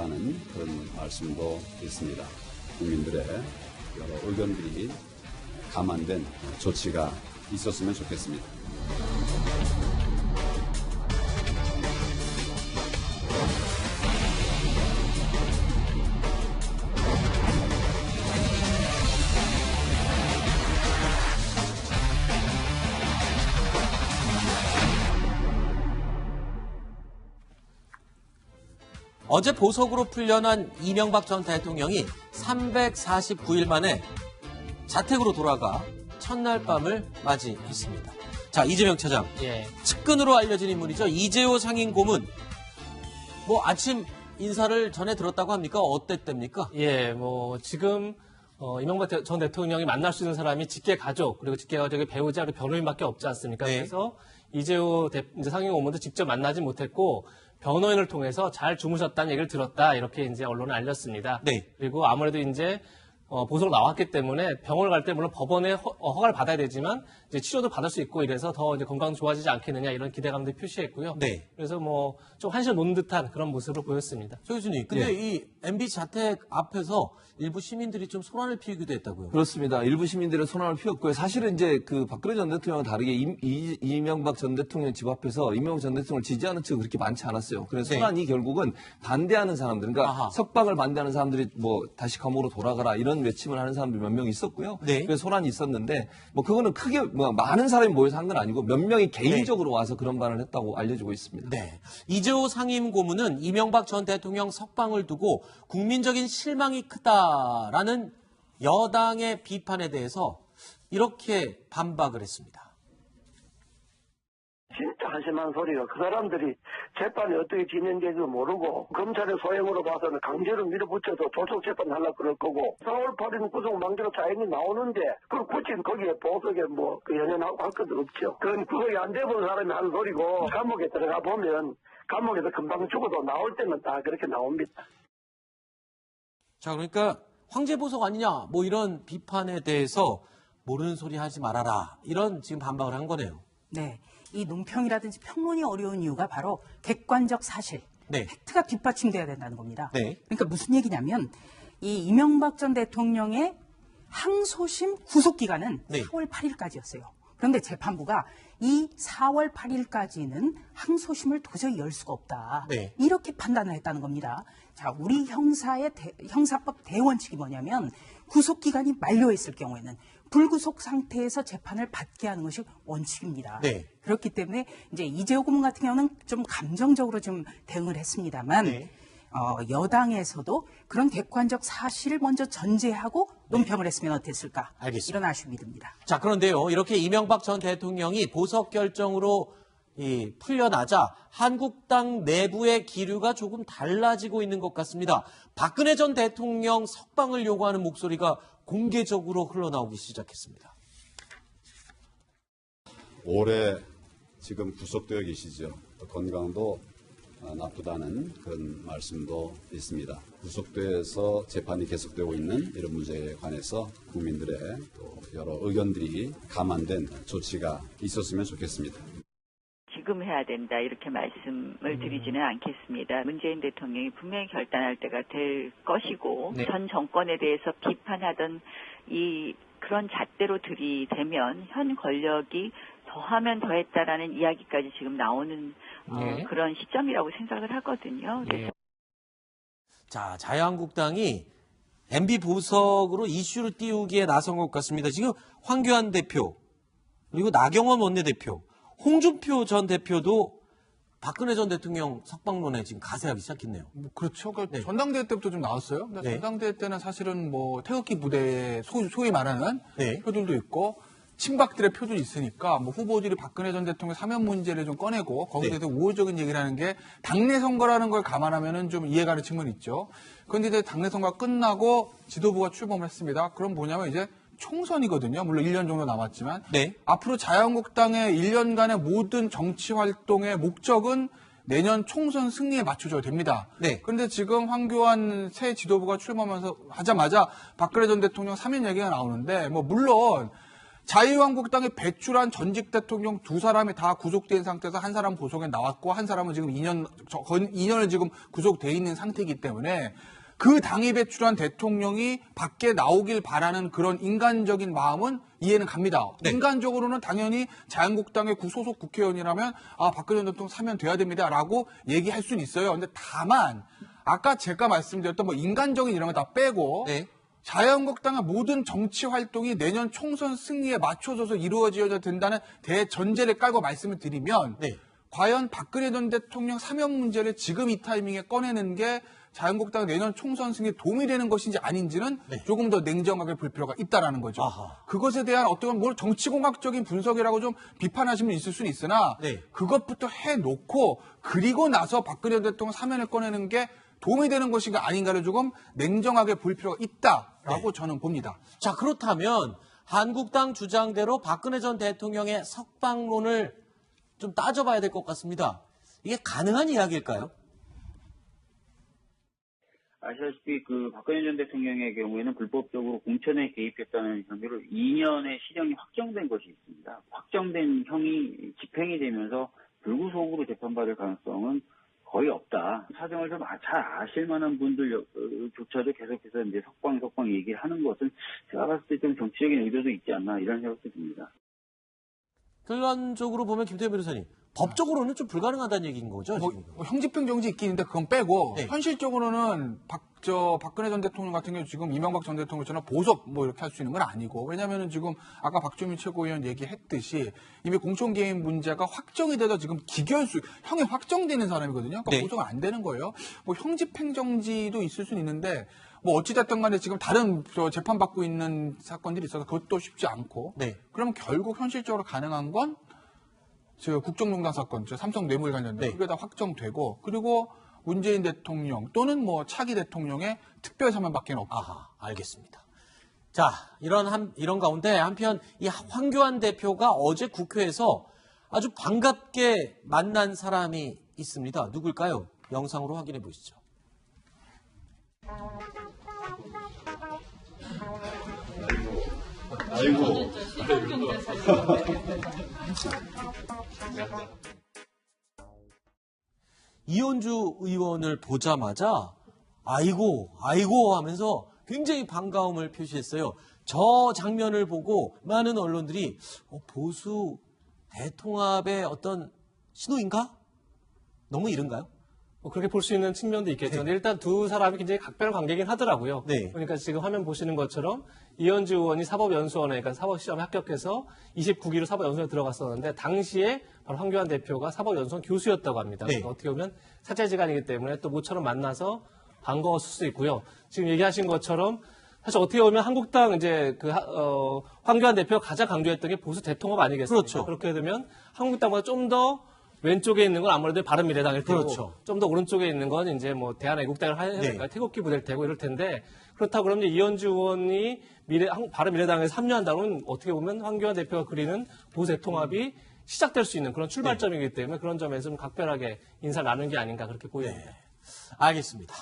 나쁘다는 그런 말씀도 있습니다. 국민들의 여러 의견들이 감안된 조치가 있었으면 좋겠습니다. 어제 보석으로 풀려난 이명박 전 대통령이 349일 만에 자택으로 돌아가 첫날 밤을 맞이했습니다. 자, 이재명 차장. 측근으로 알려진 인물이죠. 이재호 상임 고문. 아침 인사를 전해 들었다고 합니까? 어땠답니까? 지금 이명박 전 대통령이 만날 수 있는 사람이 직계 가족, 그리고 직계 가족의 배우자, 그리고 변호인밖에 없지 않습니까? 네. 그래서 이재호 상임 고문도 직접 만나지 못했고 변호인을 통해서 잘 주무셨다는 얘기를 들었다, 이렇게 이제 언론에 알렸습니다. 네. 그리고 아무래도 이제 보석 나왔기 때문에 병원을 갈 때 물론 법원에 허가를 받아야 되지만 이제 치료도 받을 수 있고 이래서 더 이제 건강 좋아지지 않겠느냐, 이런 기대감도 표시했고요. 네. 그래서 좀 한시를 놓는 듯한 그런 모습을 보였습니다. 조 교수님, 근데 이 MB 자택 앞에서 일부 시민들이 좀 소란을 피우기도 했다고요? 그렇습니다. 일부 시민들의 소란을 피웠고요. 사실은 이제 그 박근혜 전 대통령과 다르게 이명박 전 대통령 집 앞에서 이명박 전 대통령을 지지하는 측은 그렇게 많지 않았어요. 그래서 소란이 결국은 반대하는 사람들, 그러니까 석방을 반대하는 사람들이 다시 감옥으로 돌아가라, 이런 외침을 하는 사람들이 몇 명 있었고요. 네. 그래서 소란이 있었는데 그거는 크게 많은 사람이 모여서 한 건 아니고 몇 명이 개인적으로 와서 그런 발언을 했다고 알려지고 있습니다. 네. 이재호 상임 고문은 이명박 전 대통령 석방을 두고 국민적인 실망이 크다라는 여당의 비판에 대해서 이렇게 반박을 했습니다. 진짜 한심한 소리가, 그 사람들이 재판이 어떻게 진행될지도 모르고 검찰의 소행으로 봐서는 강제로 밀어붙여서 조속 재판 하려고 그럴 거고, 4월 8일 구속 만기로 자연히 나오는데 그걸 굳이 거기에 보석에 연연하고 할 것도 없죠. 그건 구속이 안 돼본 사람이 하는 소리고, 감옥에 들어가 보면 감옥에서 금방 죽어도 나올 때는 다 그렇게 나옵니다. 자, 그러니까 황제 보석 아니냐, 이런 비판에 대해서 모르는 소리 하지 말아라, 이런 지금 반박을 한 거네요. 네. 이 논평이라든지 평론이 어려운 이유가 바로 객관적 사실, 네. 팩트가 뒷받침돼야 된다는 겁니다. 네. 그러니까 무슨 얘기냐면 이 이명박 전 대통령의 항소심 구속기간은 네. 4월 8일까지였어요. 그런데 재판부가 이 4월 8일까지는 항소심을 도저히 열 수가 없다. 네. 이렇게 판단을 했다는 겁니다. 자, 우리 형사법 대원칙이 뭐냐면 구속기간이 만료했을 경우에는 불구속 상태에서 재판을 받게 하는 것이 원칙입니다. 네. 그렇기 때문에 이제 이재호 고문 같은 경우는 좀 감정적으로 좀 대응을 했습니다만 네. 여당에서도 그런 객관적 사실을 먼저 전제하고 논평을 했으면 어땠을까? 알겠습니다. 이런 아쉬움이 듭니다. 자, 그런데요, 이렇게 이명박 전 대통령이 보석 결정으로 풀려나자 한국당 내부의 기류가 조금 달라지고 있는 것 같습니다. 박근혜 전 대통령 석방을 요구하는 목소리가 공개적으로 흘러나오기 시작했습니다. 오래 지금 구속되어 계시죠. 건강도 나쁘다는 그런 말씀도 있습니다. 구속돼서 재판이 계속되고 있는 이런 문제에 관해서 국민들의 또 여러 의견들이 감안된 조치가 있었으면 좋겠습니다. 지금 해야 된다, 이렇게 말씀을 드리지는 않겠습니다. 문재인 대통령이 분명히 결단할 때가 될 것이고, 네. 전 정권에 대해서 비판하던 그런 잣대로 들이대면 현 권력이 더하면 더했다라는 이야기까지 지금 나오는 그런 시점이라고 생각을 하거든요. 그래서 자, 자유한국당이 MB 보석으로 이슈를 띄우기에 나선 것 같습니다. 지금 황교안 대표, 그리고 나경원 원내대표, 홍준표 전 대표도 박근혜 전 대통령 석방론에 지금 가세하기 시작했네요. 그렇죠. 그러니까 네. 전당대회 때부터 좀 나왔어요. 근데 네. 전당대회 때는 사실은 태극기 부대에 소위 말하는 네. 표들도 있고, 친박들의 표도 있으니까 후보들이 박근혜 전 대통령 사면 문제를 좀 꺼내고 거기에 대해서 우호적인 얘기를 하는 게 당내 선거라는 걸 감안하면은 좀 이해가는 측면이 있죠. 그런데 이제 당내 선거가 끝나고 지도부가 출범을 했습니다. 그럼 뭐냐면 이제 총선이거든요. 물론 1년 정도 남았지만 네. 앞으로 자유한국당의 1년간의 모든 정치 활동의 목적은 내년 총선 승리에 맞춰줘야 됩니다. 네. 그런데 지금 황교안 새 지도부가 출범하자마자 박근혜 전 대통령 사면 얘기가 나오는데 물론 자유한국당에 배출한 전직 대통령 두 사람이 다 구속된 상태에서 한 사람 보석에 나왔고 한 사람은 지금 2년을 지금 구속돼 있는 상태이기 때문에 그 당이 배출한 대통령이 밖에 나오길 바라는 그런 인간적인 마음은 이해는 갑니다. 네. 인간적으로는 당연히 자유한국당의 소속 국회의원이라면 박근혜 전 대통령 사면 돼야 됩니다라고 얘기할 수는 있어요. 근데 다만 아까 제가 말씀드렸던 뭐 인간적인 이런 거 다 빼고 네. 자유한국당의 모든 정치 활동이 내년 총선 승리에 맞춰져서 이루어져야 된다는 대전제를 깔고 말씀을 드리면 네. 과연 박근혜 전 대통령 사면 문제를 지금 이 타이밍에 꺼내는 게 자유한국당 내년 총선 승리에 도움이 되는 것인지 아닌지는 조금 더 냉정하게 볼 필요가 있다라는 거죠. 아하. 그것에 대한 어떤 뭘 정치공학적인 분석이라고 좀 비판하시는 분 있을 수는 있으나 네. 그것부터 해놓고 그리고 나서 박근혜 전 대통령 사면을 꺼내는 게 도움이 되는 것인가 아닌가를 조금 냉정하게 볼 필요가 있다라고 저는 봅니다. 자, 그렇다면 한국당 주장대로 박근혜 전 대통령의 석방론을 좀 따져봐야 될 것 같습니다. 이게 가능한 이야기일까요? 아시다시피 그 박근혜 전 대통령의 경우에는 불법적으로 공천에 개입했다는 혐의로 2년의 실형이 확정된 것이 있습니다. 확정된 형이 집행이 되면서 불구속으로 재판받을 가능성은 거의 없다. 사정을 좀 잘 아실 만한 분들조차도 계속해서 이제 석방 얘기를 하는 것은 제가 봤을 때 좀 정치적인 의도도 있지 않나 이런 생각도 듭니다. 결론적으로 보면 김태현 변호사님, 법적으로는 좀 불가능하다는 얘기인 거죠? 지금? 형집행정지 있긴 있는데 그건 빼고 네. 현실적으로는 박근혜 전 대통령 같은 경우 지금 이명박 전 대통령처럼 보석 뭐 이렇게 할 수 있는 건 아니고 왜냐하면은 지금 아까 박주민 최고위원 얘기했듯이 이미 공천개입 문제가 확정이 돼서 지금 형이 확정되는 사람이거든요. 그러니까 네. 보석은 안 되는 거예요. 뭐 형집행정지도 있을 수는 있는데 뭐 어찌됐든 간에 지금 다른 재판받고 있는 사건들이 있어서 그것도 쉽지 않고 네. 그러면 결국 현실적으로 가능한 건 국정농단 사건, 삼성 뇌물 관련된 그게 다 확정되고 그리고 문재인 대통령 또는 뭐 차기 대통령의 특별 사면밖에 없고. 아하, 알겠습니다. 자, 이런 가운데 한편 이 황교안 대표가 어제 국회에서 아주 반갑게 만난 사람이 있습니다. 누굴까요? 영상으로 확인해 보시죠. 아이고. 이현주 의원을 보자마자 아이고 하면서 굉장히 반가움을 표시했어요. 저 장면을 보고 많은 언론들이 보수 대통합의 어떤 신호인가? 너무 이른가요? 뭐 그렇게 볼 수 있는 측면도 있겠죠. 근데 일단 두 사람이 굉장히 각별한 관계이긴 하더라고요. 네. 그러니까 지금 화면 보시는 것처럼 이현주 의원이 사법연수원에, 그러니까 사법시험에 합격해서 29기로 사법연수원에 들어갔었는데 당시에 바로 황교안 대표가 사법연수원 교수였다고 합니다. 네. 그러니까 어떻게 보면 사제지간이기 때문에 또 모처럼 만나서 반가웠을 수도 있고요. 지금 얘기하신 것처럼 사실 어떻게 보면 한국당 이제 황교안 대표가 가장 강조했던 게 보수 대통합 아니겠습니까? 그렇죠. 그렇게 되면 한국당보다 좀 더 왼쪽에 있는 건 아무래도 바른미래당일 테고 그렇죠. 좀 더 오른쪽에 있는 건 이제 뭐 대한애국당을 해야 될까 태극기 부대일 테고 이럴 텐데 그렇다고 그러면 이현주 의원이 바른미래당에서 합류한다면 어떻게 보면 황교안 대표가 그리는 보수 대통합이 시작될 수 있는 그런 출발점이기 때문에 그런 점에서 좀 각별하게 인사를 나눈 게 아닌가 그렇게 보입니다. 알겠습니다.